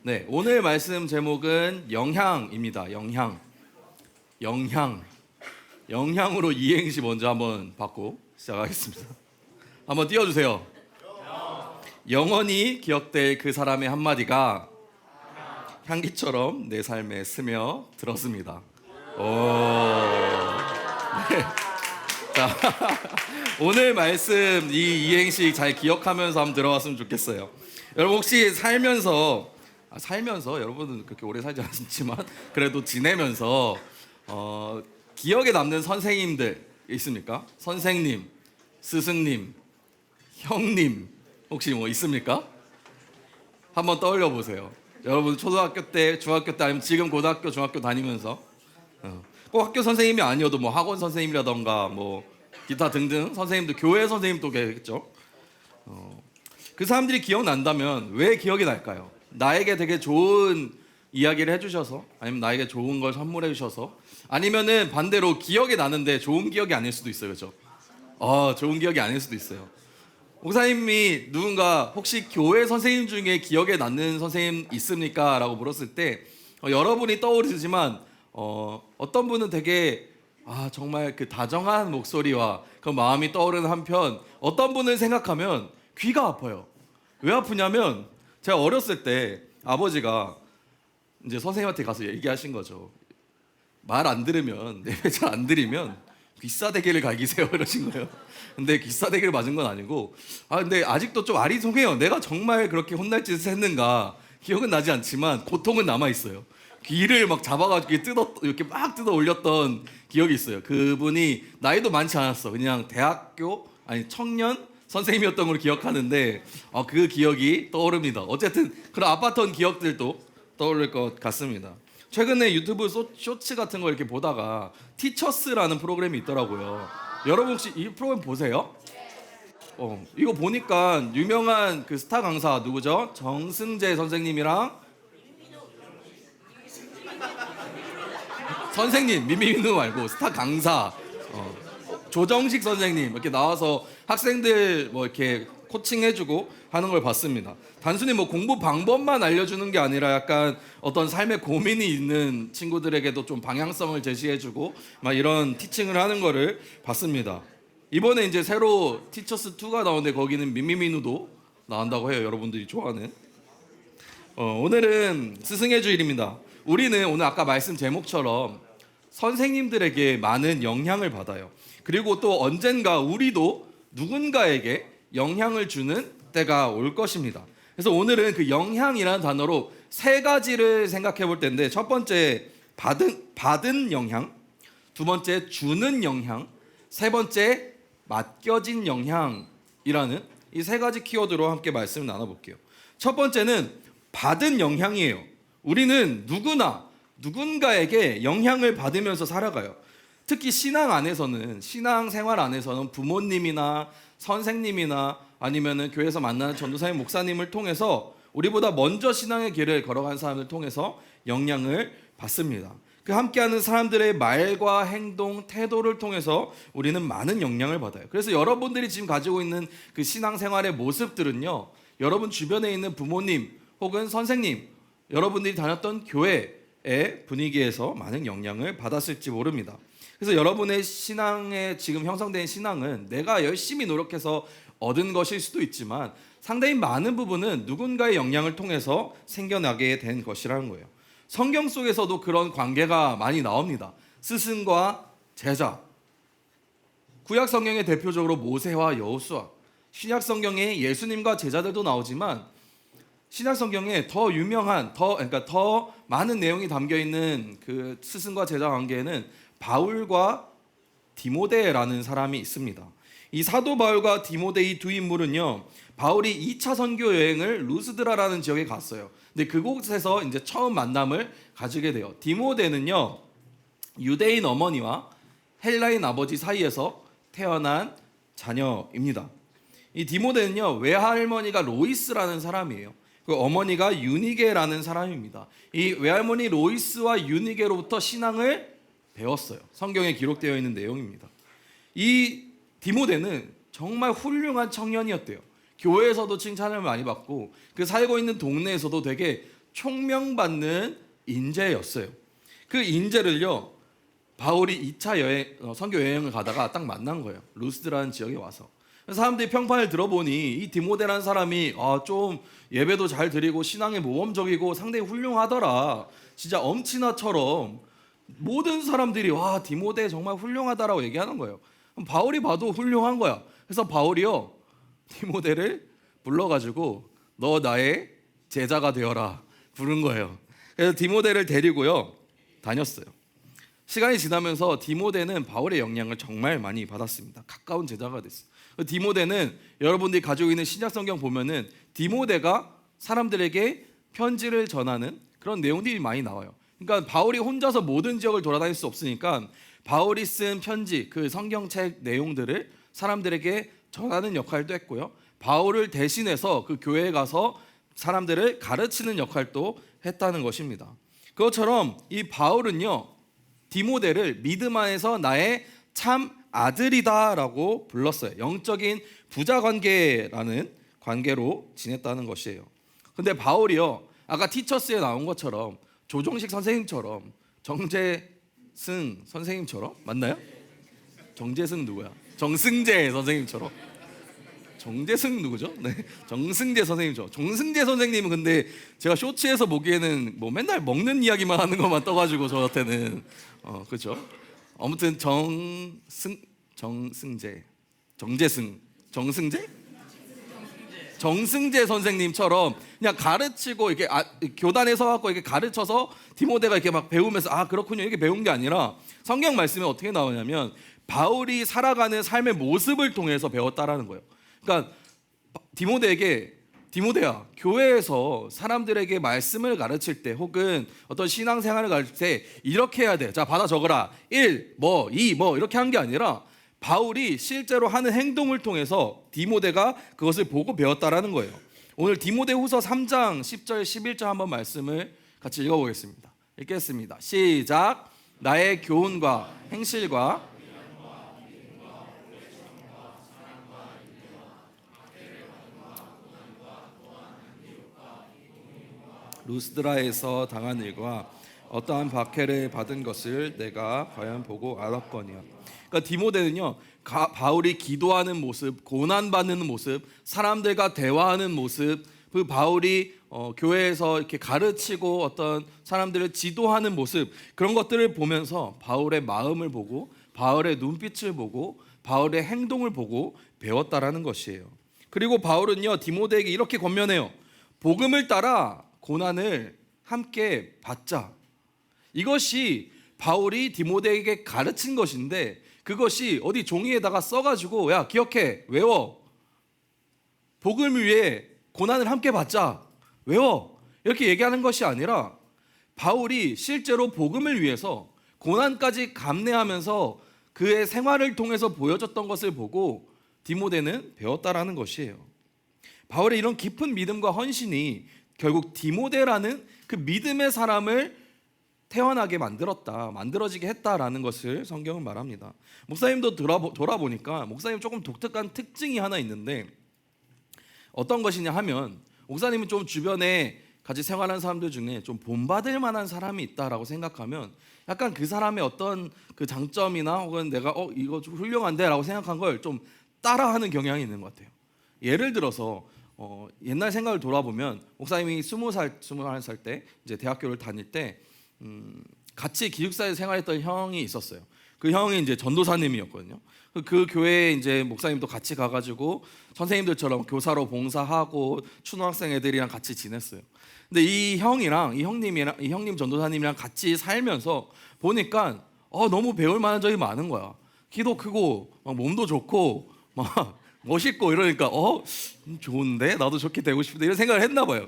네, 오늘 말씀 제목은 영향입니다. 영향으로 이행시 먼저 한번 받고 시작하겠습니다. 한번 띄워주세요. 영원히 기억될 그 사람의 한마디가 향기처럼 내 삶에 스며 들었습니다. 오. 네. 자, 오늘 말씀 이 이행시 잘 기억하면서 한번 들어왔으면 좋겠어요. 여러분 혹시 살면서 여러분은 그렇게 오래 살지 않았지만 그래도 지내면서 기억에 남는 선생님들 있습니까? 선생님, 스승님, 형님 혹시 뭐 있습니까? 한번 떠올려 보세요. 여러분 초등학교 때, 중학교 때 아니면 지금 고등학교, 중학교 다니면서 꼭 학교 선생님이 아니어도 뭐 학원 선생님이라던가 뭐 기타 등등 선생님들, 교회 선생님도 계겠죠. 그 사람들이 기억난다면 왜 기억이 날까요? 나에게 되게 좋은 이야기를 해주셔서, 아니면 나에게 좋은 걸 선물해 주셔서, 아니면은 반대로 기억이 나는데 좋은 기억이 아닐 수도 있어요, 그렇죠? 좋은 기억이 아닐 수도 있어요. 목사님이 누군가 혹시 교회 선생님 중에 기억에 남는 선생님 있습니까? 라고 물었을 때 여러분이 떠오르지만 어떤 분은 되게 정말 그 다정한 목소리와 그 마음이 떠오르는 한편, 어떤 분을 생각하면 귀가 아파요. 왜 아프냐면 제가 어렸을 때 아버지가 이제 선생님한테 가서 얘기하신 거죠. 말 안 들으면, 내배 잘 안 들이면 귀싸대기를 갈기세요 이러신 거예요. 근데 귀싸대기를 맞은 건 아니고 근데 아직도 좀 아리송해요. 내가 정말 그렇게 혼날 짓을 했는가 기억은 나지 않지만 고통은 남아 있어요. 귀를 막 잡아가지고 이렇게 막 뜯어 올렸던 기억이 있어요. 그분이 나이도 많지 않았어. 그냥 대학교 청년 선생님이었던 걸 기억하는데 그 기억이 떠오릅니다. 어쨌든 그런 아팠던 기억들도 떠오를 것 같습니다. 최근에 유튜브 쇼츠 같은 거 이렇게 보다가 티처스라는 프로그램이 있더라고요. 여러분 혹시 이 프로그램 보세요? 이거 보니까 유명한 그 스타 강사 누구죠? 정승재 선생님이랑 선생님 미미누 말고 스타 강사 조정식 선생님 이렇게 나와서 학생들 뭐 이렇게 코칭해주고 하는 걸 봤습니다. 단순히 뭐 공부 방법만 알려주는 게 아니라 약간 어떤 삶의 고민이 있는 친구들에게도 좀 방향성을 제시해주고 막 이런 티칭을 하는 거를 봤습니다. 이번에 이제 새로 티처스 2가 나오는데 거기는 미미미누도 나온다고 해요. 여러분들이 좋아하는. 오늘은 스승의 주일입니다. 우리는 오늘 아까 말씀 제목처럼 선생님들에게 많은 영향을 받아요. 그리고 또 언젠가 우리도 누군가에게 영향을 주는 때가 올 것입니다. 그래서 오늘은 그 영향이라는 단어로 세 가지를 생각해 볼 텐데, 첫 번째 받은 영향, 두 번째 주는 영향, 세 번째 맡겨진 영향이라는 이 세 가지 키워드로 함께 말씀을 나눠볼게요. 첫 번째는 받은 영향이에요. 우리는 누구나 누군가에게 영향을 받으면서 살아가요. 특히 신앙생활 안에서는 부모님이나 선생님이나 아니면은 교회에서 만나는 전도사님, 목사님을 통해서 우리보다 먼저 신앙의 길을 걸어간 사람을 통해서 영향을 받습니다. 그 함께하는 사람들의 말과 행동, 태도를 통해서 우리는 많은 영향을 받아요. 그래서 여러분들이 지금 가지고 있는 그 신앙생활의 모습들은요, 여러분 주변에 있는 부모님 혹은 선생님, 여러분들이 다녔던 교회의 분위기에서 많은 영향을 받았을지 모릅니다. 그래서 여러분의 신앙에 지금 형성된 신앙은 내가 열심히 노력해서 얻은 것일 수도 있지만 상당히 많은 부분은 누군가의 영향을 통해서 생겨나게 된 것이라는 거예요. 성경 속에서도 그런 관계가 많이 나옵니다. 스승과 제자. 구약 성경에 대표적으로 모세와 여호수아, 신약 성경에 예수님과 제자들도 나오지만 신약 성경에 더 유명한 더 많은 내용이 담겨 있는 그 스승과 제자 관계에는 바울과 디모데라는 사람이 있습니다. 이 사도 바울과 디모데 이 두 인물은요, 바울이 2차 선교 여행을 루스드라라는 지역에 갔어요. 근데 그곳에서 이제 처음 만남을 가지게 돼요. 디모데는요, 유대인 어머니와 헬라인 아버지 사이에서 태어난 자녀입니다. 이 디모데는요, 외할머니가 로이스라는 사람이에요. 그 어머니가 유니게라는 사람입니다. 이 외할머니 로이스와 유니게로부터 신앙을 배웠어요. 성경에 기록되어 있는 내용입니다. 이 디모데는 정말 훌륭한 청년이었대요. 교회에서도 칭찬을 많이 받고 그 살고 있는 동네에서도 되게 총명받는 인재였어요. 그 인재를요, 바울이 2차 선교 여행을 가다가 딱 만난 거예요. 루스드라는 지역에 와서. 사람들이 평판을 들어보니 이 디모데라는 사람이 좀 예배도 잘 드리고 신앙에 모범적이고 상당히 훌륭하더라. 진짜 엄친아처럼 모든 사람들이 와, 디모데 정말 훌륭하다라고 얘기하는 거예요. 그럼 바울이 봐도 훌륭한 거야. 그래서 바울이요, 디모데를 불러가지고 너 나의 제자가 되어라 부른 거예요. 그래서 디모데를 데리고요 다녔어요. 시간이 지나면서 디모데는 바울의 영향을 정말 많이 받았습니다. 가까운 제자가 됐어요. 디모데는 여러분들이 가지고 있는 신약성경 보면은 디모데가 사람들에게 편지를 전하는 그런 내용들이 많이 나와요. 그러니까 바울이 혼자서 모든 지역을 돌아다닐 수 없으니까 바울이 쓴 편지, 그 성경책 내용들을 사람들에게 전하는 역할도 했고요. 바울을 대신해서 그 교회에 가서 사람들을 가르치는 역할도 했다는 것입니다. 그것처럼 이 바울은요, 디모데를 믿음 안에서 나의 참 아들이다라고 불렀어요. 영적인 부자 관계라는 관계로 지냈다는 것이에요. 근데 바울이요, 아까 티처스에 나온 것처럼 조정식 선생님처럼 정재승 선생님처럼 맞나요? 정재승 누구야? 정승재 선생님처럼. 정재승 누구죠? 네, 정승재 선생님죠. 정승재 선생님은 근데 제가 쇼츠에서 보기에는 뭐 맨날 먹는 이야기만 하는 것만 떠가지고 저한테는 그렇죠. 아무튼 정승재, 정재승, 정승재 선생님처럼 그냥 가르치고 이렇게 교단에 서갖고 이렇게 가르쳐서 디모데가 이렇게 막 배우면서 그렇군요 이렇게 배운 게 아니라 성경 말씀에 어떻게 나오냐면 바울이 살아가는 삶의 모습을 통해서 배웠다라는 거예요. 그러니까 디모데에게 디모데야, 교회에서 사람들에게 말씀을 가르칠 때 혹은 어떤 신앙생활을 가르칠 때 이렇게 해야 돼. 자, 받아 적어라. 1, 2, 이렇게 한 게 아니라 바울이 실제로 하는 행동을 통해서 디모데가 그것을 보고 배웠다라는 거예요. 오늘 디모데후서 3장 10절 11절 한번 말씀을 같이 읽어보겠습니다. 읽겠습니다. 시작. 나의 교훈과 행실과 루스드라에서 당한 일과 어떠한 박해를 받은 것을 내가 과연 보고 알았거니와. 그러니까 디모데는요, 바울이 기도하는 모습, 고난받는 모습, 사람들과 대화하는 모습, 그 바울이 교회에서 이렇게 가르치고 어떤 사람들을 지도하는 모습, 그런 것들을 보면서 바울의 마음을 보고 바울의 눈빛을 보고 바울의 행동을 보고 배웠다라는 것이에요. 그리고 바울은요, 디모데에게 이렇게 권면해요. 복음을 따라 고난을 함께 받자. 이것이 바울이 디모데에게 가르친 것인데 그것이 어디 종이에다가 써가지고 야 기억해 외워, 복음을 위해 고난을 함께 받자, 외워, 이렇게 얘기하는 것이 아니라 바울이 실제로 복음을 위해서 고난까지 감내하면서 그의 생활을 통해서 보여줬던 것을 보고 디모데는 배웠다라는 것이에요. 바울의 이런 깊은 믿음과 헌신이 결국 디모데라는 그 믿음의 사람을 태어나게 만들어지게 했다라는 것을 성경은 말합니다. 목사님도 돌아보니까 목사님 조금 독특한 특징이 하나 있는데 어떤 것이냐 하면 목사님은 좀 주변에 같이 생활하는 사람들 중에 좀 본받을 만한 사람이 있다라고 생각하면 약간 그 사람의 어떤 그 장점이나 혹은 내가 이거 좀 훌륭한데 라고 생각한 걸 좀 따라하는 경향이 있는 것 같아요. 예를 들어서 옛날 생각을 돌아보면 목사님이 21살 때 이제 대학교를 다닐 때 같이 기숙사에 생활했던 형이 있었어요. 그 형이 이제 전도사님이었거든요. 그 교회에 이제 목사님도 같이 가가지고 선생님들처럼 교사로 봉사하고 초등학생 애들이랑 같이 지냈어요. 근데 이 형님 전도사님이랑 같이 살면서 보니까 너무 배울 만한 점이 많은 거야. 키도 크고 막 몸도 좋고 막 멋있고 이러니까 좋은데 나도 좋게 되고 싶은데 이런 생각을 했나 봐요.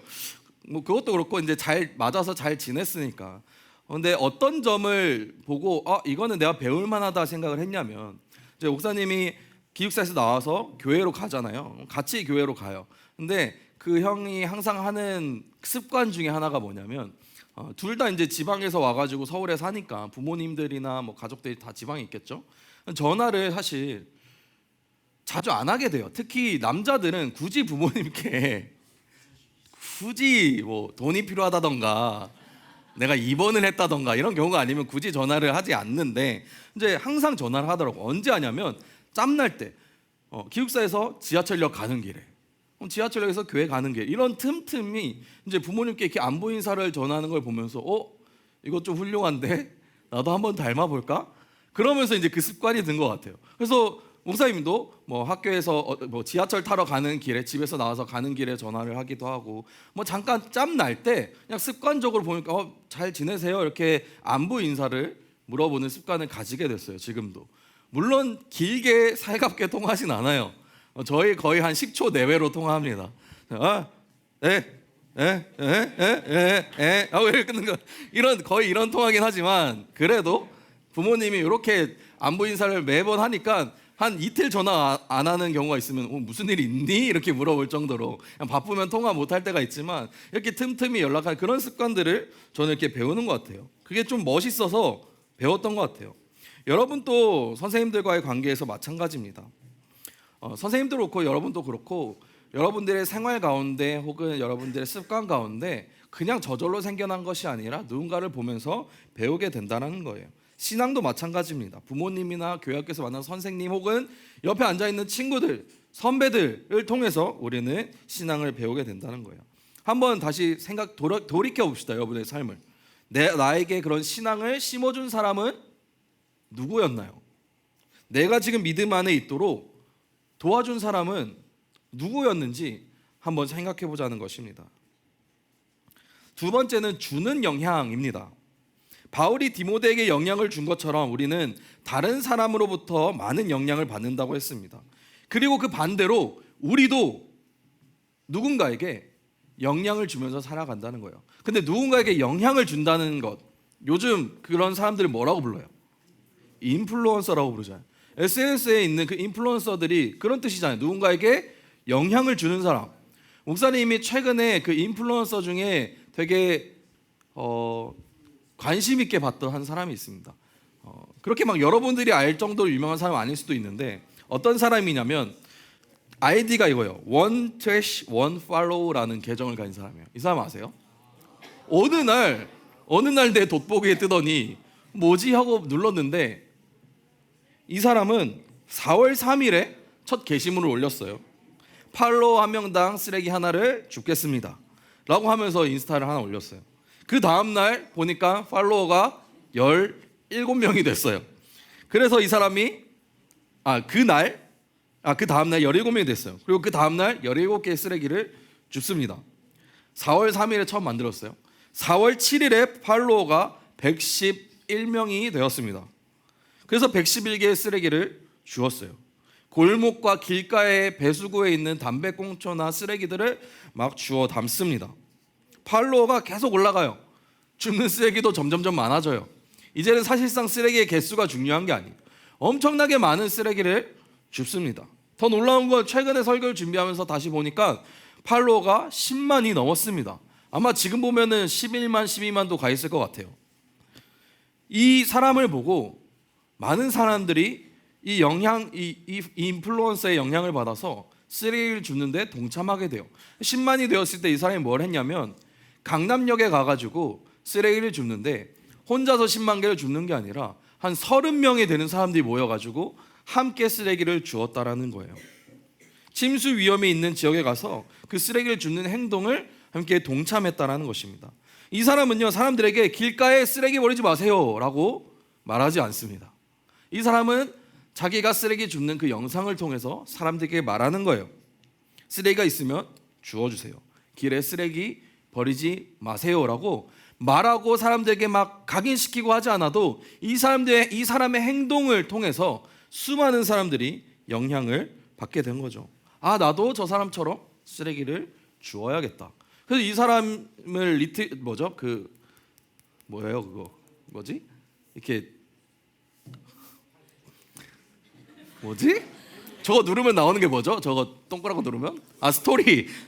뭐 그것도 그렇고 이제 잘 맞아서 잘 지냈으니까. 근데 어떤 점을 보고 이거는 내가 배울 만하다 생각을 했냐면 이제 목사님이 기숙사에서 나와서 교회로 가잖아요. 같이 교회로 가요. 근데 그 형이 항상 하는 습관 중에 하나가 뭐냐면 둘 다 이제 지방에서 와가지고 서울에 사니까 부모님들이나 뭐 가족들이 다 지방에 있겠죠. 전화를 사실 자주 안 하게 돼요. 특히 남자들은 굳이 부모님께 굳이 뭐 돈이 필요하다던가 내가 입원을 했다던가 이런 경우가 아니면 굳이 전화를 하지 않는데 이제 항상 전화를 하더라고. 언제 하냐면 짬날 때 기숙사에서 지하철역 가는 길에, 지하철역에서 교회 가는 길, 이런 틈틈이 이제 부모님께 이렇게 안부 인사를 전하는 걸 보면서 이거 좀 훌륭한데 나도 한번 닮아볼까? 그러면서 이제 그 습관이 든 것 같아요. 그래서 목사님도 뭐 학교에서 뭐 지하철 타러 가는 길에, 집에서 나와서 가는 길에 전화를 하기도 하고, 뭐 잠깐 짬 날 때 그냥 습관적으로 보니까 잘 지내세요 이렇게 안부 인사를 물어보는 습관을 가지게 됐어요. 지금도 물론 길게 살갑게 통하진 않아요. 저희 거의 한 10초 내외로 통화합니다. 이렇게 끊는 거, 거의 이런 통화긴 하지만 그래도 부모님이 이렇게 안부 인사를 매번 하니까 한 이틀 전화 안 하는 경우가 있으면 무슨 일이 있니? 이렇게 물어볼 정도로, 그냥 바쁘면 통화 못 할 때가 있지만 이렇게 틈틈이 연락하는 그런 습관들을 저는 이렇게 배우는 것 같아요. 그게 좀 멋있어서 배웠던 것 같아요. 여러분도 선생님들과의 관계에서 마찬가지입니다. 선생님도 그렇고 여러분도 그렇고 여러분들의 생활 가운데 혹은 여러분들의 습관 가운데 그냥 저절로 생겨난 것이 아니라 누군가를 보면서 배우게 된다는 거예요. 신앙도 마찬가지입니다. 부모님이나 교회 학교에서 만난 선생님 혹은 옆에 앉아있는 친구들, 선배들을 통해서 우리는 신앙을 배우게 된다는 거예요. 한번 다시 돌이켜 봅시다. 여러분의 삶을. 나에게 그런 신앙을 심어준 사람은 누구였나요? 내가 지금 믿음 안에 있도록 도와준 사람은 누구였는지 한번 생각해 보자는 것입니다. 두 번째는 주는 영향입니다. 바울이 디모데에게 영향을 준 것처럼 우리는 다른 사람으로부터 많은 영향을 받는다고 했습니다. 그리고 그 반대로 우리도 누군가에게 영향을 주면서 살아간다는 거예요. 근데 누군가에게 영향을 준다는 것, 요즘 그런 사람들을 뭐라고 불러요? 인플루언서라고 부르잖아요. SNS에 있는 그 인플루언서들이 그런 뜻이잖아요. 누군가에게 영향을 주는 사람. 목사님이 최근에 그 인플루언서 중에 되게 관심 있게 봤던 한 사람이 있습니다. 그렇게 막 여러분들이 알 정도로 유명한 사람 아닐 수도 있는데 어떤 사람이냐면 아이디가 이거예요. One Trash One Follow라는 계정을 가진 사람이에요. 이 사람 아세요? 어느 날 내 돋보기에 뜨더니 뭐지 하고 눌렀는데 이 사람은 4월 3일에 첫 게시물을 올렸어요. 팔로워 한 명당 쓰레기 하나를 줍겠습니다 라고 하면서 인스타를 하나 올렸어요. 그 다음날 보니까 팔로워가 17명이 됐어요. 그래서 이 사람이 그 다음날 17명이 됐어요. 그리고 그 다음날 17개의 쓰레기를 줍습니다. 4월 3일에 처음 만들었어요. 4월 7일에 팔로워가 111명이 되었습니다. 그래서 111개의 쓰레기를 주었어요. 골목과 길가의 배수구에 있는 담배꽁초나 쓰레기들을 막 주워 담습니다. 팔로워가 계속 올라가요. 줍는 쓰레기도 점점점 많아져요. 이제는 사실상 쓰레기의 개수가 중요한 게 아니에요. 엄청나게 많은 쓰레기를 줍습니다. 더 놀라운 건 최근에 설교를 준비하면서 다시 보니까 팔로워가 10만이 넘었습니다. 아마 지금 보면은 11만, 12만도 가 있을 것 같아요. 이 사람을 보고 많은 사람들이 이 인플루언서의 영향을 받아서 쓰레기를 줍는데 동참하게 돼요. 10만이 되었을 때 이 사람이 뭘 했냐면 강남역에 가가지고 쓰레기를 줍는데 혼자서 10만 개를 줍는 게 아니라 한 30명이 되는 사람들이 모여가지고 함께 쓰레기를 주었다라는 거예요. 침수 위험이 있는 지역에 가서 그 쓰레기를 줍는 행동을 함께 동참했다라는 것입니다. 이 사람은요, 사람들에게 길가에 쓰레기 버리지 마세요 라고 말하지 않습니다. 이 사람은 자기가 쓰레기 줍는 그 영상을 통해서 사람들에게 말하는 거예요. 쓰레기가 있으면 주워주세요. 길에 쓰레기 버리지 마세요라고 말하고 사람들에게 막 각인시키고 하지 않아도 이 사람의 행동을 통해서 수많은 사람들이 영향을 받게 된 거죠. 나도 저 사람처럼 쓰레기를 주워야겠다. 그래서 이 사람을 이렇게 저거 누르면 나오는 게 뭐죠? 저거 동그랗게 누르면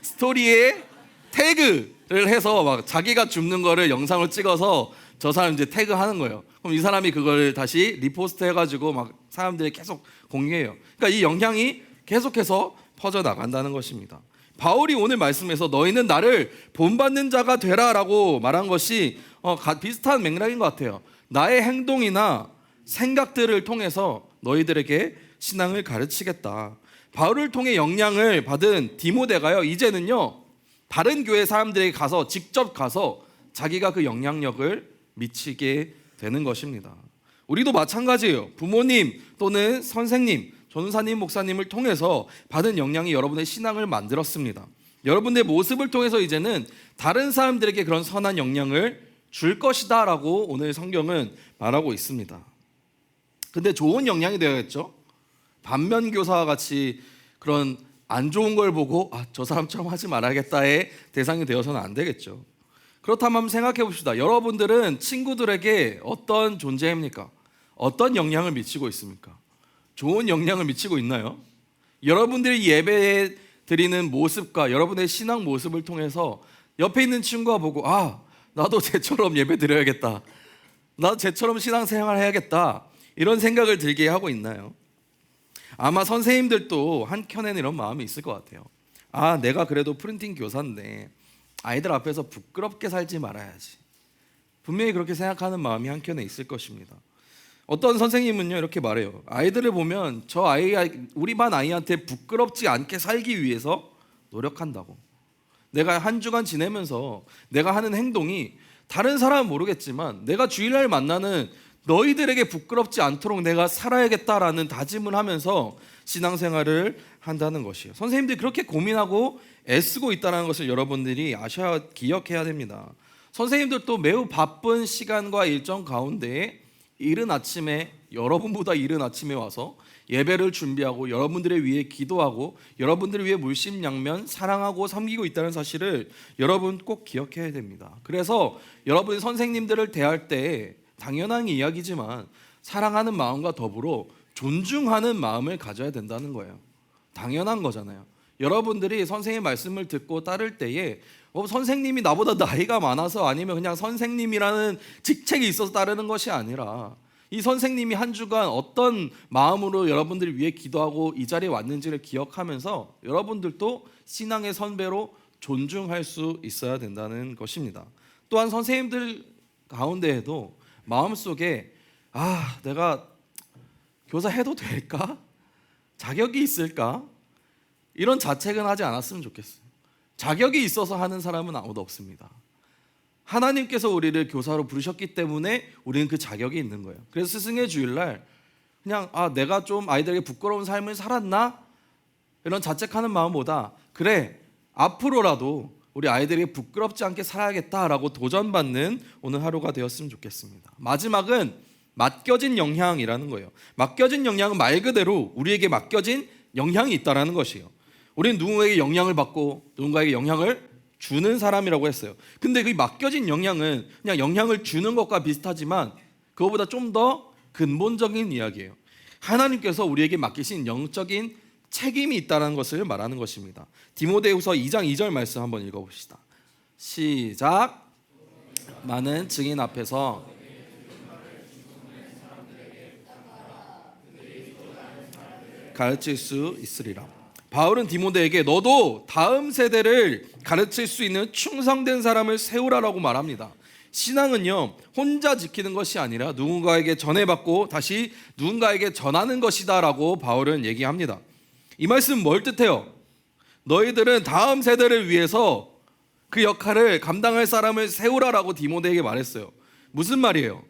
스토리에 태그를 해서 막 자기가 줍는 거를 영상을 찍어서 저 사람 이제 태그하는 거예요. 그럼 이 사람이 그걸 다시 리포스트 해가지고 막 사람들이 계속 공유해요. 그러니까 이 영향이 계속해서 퍼져 나간다는 것입니다. 바울이 오늘 말씀에서 너희는 나를 본받는 자가 되라라고 말한 것이 비슷한 맥락인 것 같아요. 나의 행동이나 생각들을 통해서 너희들에게 신앙을 가르치겠다. 바울을 통해 영향을 받은 디모데가요, 이제는요 다른 교회 사람들에게 직접 가서 자기가 그 영향력을 미치게 되는 것입니다. 우리도 마찬가지예요. 부모님 또는 선생님, 전사님, 목사님을 통해서 받은 영향이 여러분의 신앙을 만들었습니다. 여러분의 모습을 통해서 이제는 다른 사람들에게 그런 선한 영향을 줄 것이다 라고 오늘 성경은 말하고 있습니다. 근데 좋은 영향이 되어야겠죠. 반면교사와 같이 그런 안 좋은 걸 보고 저 사람처럼 하지 말아야겠다의 대상이 되어서는 안 되겠죠. 그렇다면 한번 생각해 봅시다. 여러분들은 친구들에게 어떤 존재입니까? 어떤 영향을 미치고 있습니까? 좋은 영향을 미치고 있나요? 여러분들이 예배 드리는 모습과 여러분의 신앙 모습을 통해서 옆에 있는 친구가 보고 나도 쟤처럼 예배 드려야겠다, 나도 쟤처럼 신앙생활 해야겠다, 이런 생각을 들게 하고 있나요? 아마 선생님들도 한켠에는 이런 마음이 있을 것 같아요. 내가 그래도 프린팅 교사인데 아이들 앞에서 부끄럽게 살지 말아야지. 분명히 그렇게 생각하는 마음이 한켠에 있을 것입니다. 어떤 선생님은요 이렇게 말해요. 아이들을 보면 우리 반 아이한테 부끄럽지 않게 살기 위해서 노력한다고. 내가 한 주간 지내면서 내가 하는 행동이 다른 사람은 모르겠지만 내가 주일날 만나는 너희들에게 부끄럽지 않도록 내가 살아야겠다라는 다짐을 하면서 신앙생활을 한다는 것이에요. 선생님들이 그렇게 고민하고 애쓰고 있다는 것을 여러분들이 기억해야 됩니다. 선생님들도 매우 바쁜 시간과 일정 가운데 이른 아침에, 여러분보다 이른 아침에 와서 예배를 준비하고 여러분들을 위해 기도하고 여러분들을 위해 물심양면 사랑하고 섬기고 있다는 사실을 여러분 꼭 기억해야 됩니다. 그래서 여러분 선생님들을 대할 때 당연한 이야기지만 사랑하는 마음과 더불어 존중하는 마음을 가져야 된다는 거예요. 당연한 거잖아요. 여러분들이 선생님의 말씀을 듣고 따를 때에 선생님이 나보다 나이가 많아서 아니면 그냥 선생님이라는 직책이 있어서 따르는 것이 아니라 이 선생님이 한 주간 어떤 마음으로 여러분들을 위해 기도하고 이 자리에 왔는지를 기억하면서 여러분들도 신앙의 선배로 존중할 수 있어야 된다는 것입니다. 또한 선생님들 가운데에도 마음속에 내가 교사 해도 될까? 자격이 있을까? 이런 자책은 하지 않았으면 좋겠어요. 자격이 있어서 하는 사람은 아무도 없습니다. 하나님께서 우리를 교사로 부르셨기 때문에 우리는 그 자격이 있는 거예요. 그래서 스승의 주일날 그냥 내가 좀 아이들에게 부끄러운 삶을 살았나? 이런 자책하는 마음보다 그래 앞으로라도 우리 아이들에게 부끄럽지 않게 살아야겠다라고 도전받는 오늘 하루가 되었으면 좋겠습니다. 마지막은 맡겨진 영향이라는 거예요. 맡겨진 영향은 말 그대로 우리에게 맡겨진 영향이 있다는 것이에요. 우리는 누군가에게 영향을 받고 누군가에게 영향을 주는 사람이라고 했어요. 근데 그 맡겨진 영향은 그냥 영향을 주는 것과 비슷하지만 그것보다 좀 더 근본적인 이야기예요. 하나님께서 우리에게 맡기신 영적인 책임이 있다는 것을 말하는 것입니다. 디모데후서 2장 2절 말씀 한번 읽어봅시다. 시작. 많은 증인 앞에서 가르칠 수 있으리라. 바울은 디모데에게 너도 다음 세대를 가르칠 수 있는 충성된 사람을 세우라라고 말합니다. 신앙은요 혼자 지키는 것이 아니라 누군가에게 전해받고 다시 누군가에게 전하는 것이다 라고 바울은 얘기합니다. 이 말씀은 뭘 뜻해요? 너희들은 다음 세대를 위해서 그 역할을 감당할 사람을 세우라라고 디모데에게 말했어요. 무슨 말이에요?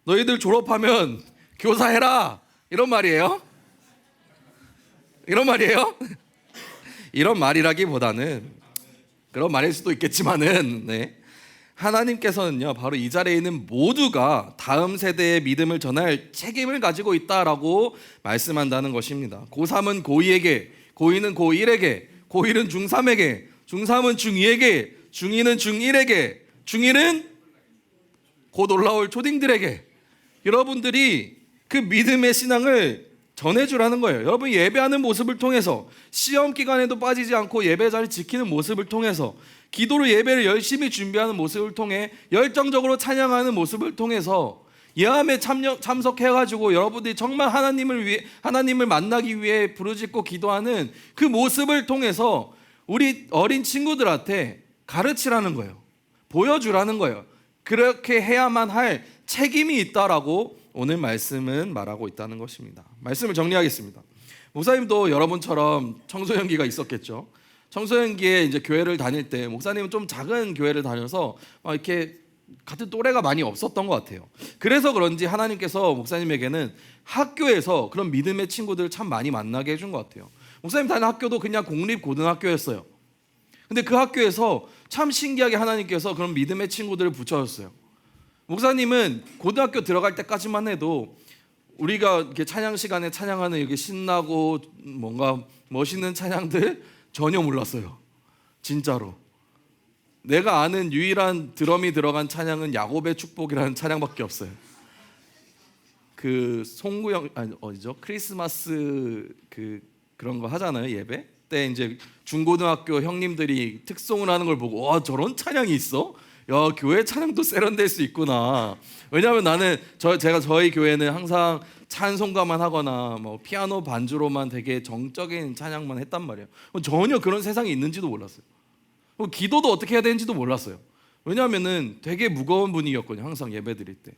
너희들 졸업하면 교사해라 이런 말이에요? 이런 말이에요? 이런 말이라기보다는 그런 말일 수도 있겠지만은 하나님께서는요 바로 이 자리에 있는 모두가 다음 세대의 믿음을 전할 책임을 가지고 있다라고 말씀한다는 것입니다. 고3은 고2에게, 고2는 고1에게, 고1은 중3에게, 중3은 중2에게, 중2는 중1에게, 중1은 곧 올라올 초딩들에게 여러분들이 그 믿음의 신앙을 전해주라는 거예요. 여러분 예배하는 모습을 통해서 시험 기간에도 빠지지 않고 예배 자리 지키는 모습을 통해서 기도로 예배를 열심히 준비하는 모습을 통해 열정적으로 찬양하는 모습을 통해서 예함에 참석해가지고 여러분들이 정말 하나님을 만나기 위해 부르짖고 기도하는 그 모습을 통해서 우리 어린 친구들한테 가르치라는 거예요. 보여주라는 거예요. 그렇게 해야만 할 책임이 있다라고 오늘 말씀은 말하고 있다는 것입니다. 말씀을 정리하겠습니다. 목사님도 여러분처럼 청소년기가 있었겠죠. 청소년기에 이제 교회를 다닐 때 목사님은 좀 작은 교회를 다녀서 이렇게 같은 또래가 많이 없었던 것 같아요. 그래서 그런지 하나님께서 목사님에게는 학교에서 그런 믿음의 친구들을 참 많이 만나게 해준 것 같아요. 목사님 다니는 학교도 그냥 공립고등학교였어요. 근데 그 학교에서 참 신기하게 하나님께서 그런 믿음의 친구들을 붙여줬어요. 목사님은 고등학교 들어갈 때까지만 해도 우리가 이렇게 찬양 시간에 찬양하는 이렇게 신나고 뭔가 멋있는 찬양들 전혀 몰랐어요. 진짜로. 내가 아는 유일한 드럼이 들어간 찬양은 야곱의 축복이라는 찬양밖에 없어요. 그 송구영 어디죠? 크리스마스 그런 거 하잖아요. 예배 때 이제 중고등학교 형님들이 특송을 하는 걸 보고 와 저런 찬양이 있어? 야 교회 찬양도 세련될 수 있구나. 왜냐하면 나는 저희 교회는 항상 찬송가만 하거나 뭐 피아노 반주로만 되게 정적인 찬양만 했단 말이에요. 전혀 그런 세상이 있는지도 몰랐어요. 기도도 어떻게 해야 되는지도 몰랐어요. 왜냐하면은 되게 무거운 분위기였거든요. 항상 예배 드릴 때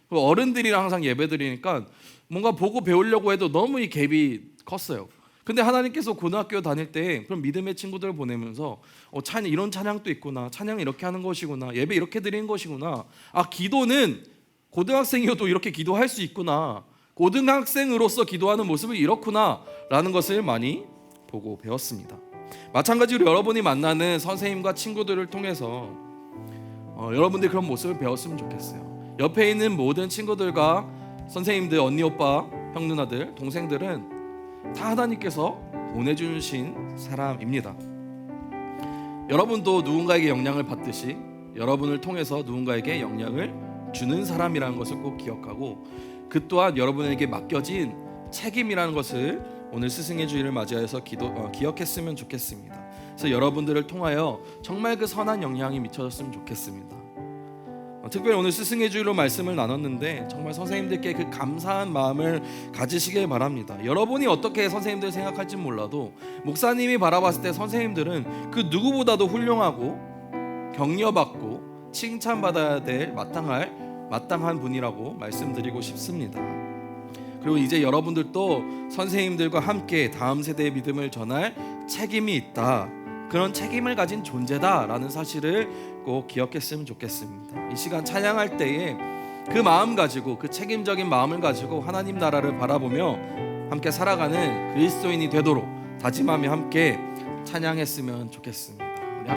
어른들이랑 항상 예배 드리니까 뭔가 보고 배우려고 해도 너무 이 갭이 컸어요. 근데 하나님께서 고등학교 다닐 때 그런 믿음의 친구들을 보내면서 찬양 이런 찬양도 있구나, 찬양 이렇게 하는 것이구나, 예배 이렇게 드리는 것이구나, 아 기도는 고등학생이어도 이렇게 기도할 수 있구나, 고등학생으로서 기도하는 모습이 이렇구나 라는 것을 많이 보고 배웠습니다. 마찬가지로 여러분이 만나는 선생님과 친구들을 통해서 여러분들이 그런 모습을 배웠으면 좋겠어요. 옆에 있는 모든 친구들과 선생님들, 언니, 오빠, 형, 누나들, 동생들은 다 하나님께서 보내주신 사람입니다. 여러분도 누군가에게 영향을 받듯이 여러분을 통해서 누군가에게 영향을 주는 사람이라는 것을 꼭 기억하고 그 또한 여러분에게 맡겨진 책임이라는 것을 오늘 스승의 주일을 맞이하여서 기억했으면 좋겠습니다. 그래서 여러분들을 통하여 정말 그 선한 영향이 미쳐졌으면 좋겠습니다. 특별히 오늘 스승의 주일로 말씀을 나눴는데 정말 선생님들께 그 감사한 마음을 가지시길 바랍니다. 여러분이 어떻게 선생님들 생각할지 몰라도 목사님이 바라봤을 때 선생님들은 그 누구보다도 훌륭하고 격려받고 칭찬받아야 될 마땅한 분이라고 말씀드리고 싶습니다. 그리고 이제 여러분들도 선생님들과 함께 다음 세대의 믿음을 전할 책임이 있다, 그런 책임을 가진 존재다라는 사실을 꼭 기억했으면 좋겠습니다. 이 시간 찬양할 때에 그 마음 가지고, 그 책임적인 마음을 가지고 하나님 나라를 바라보며 함께 살아가는 그리스도인이 되도록 다짐하며 함께 찬양했으면 좋겠습니다.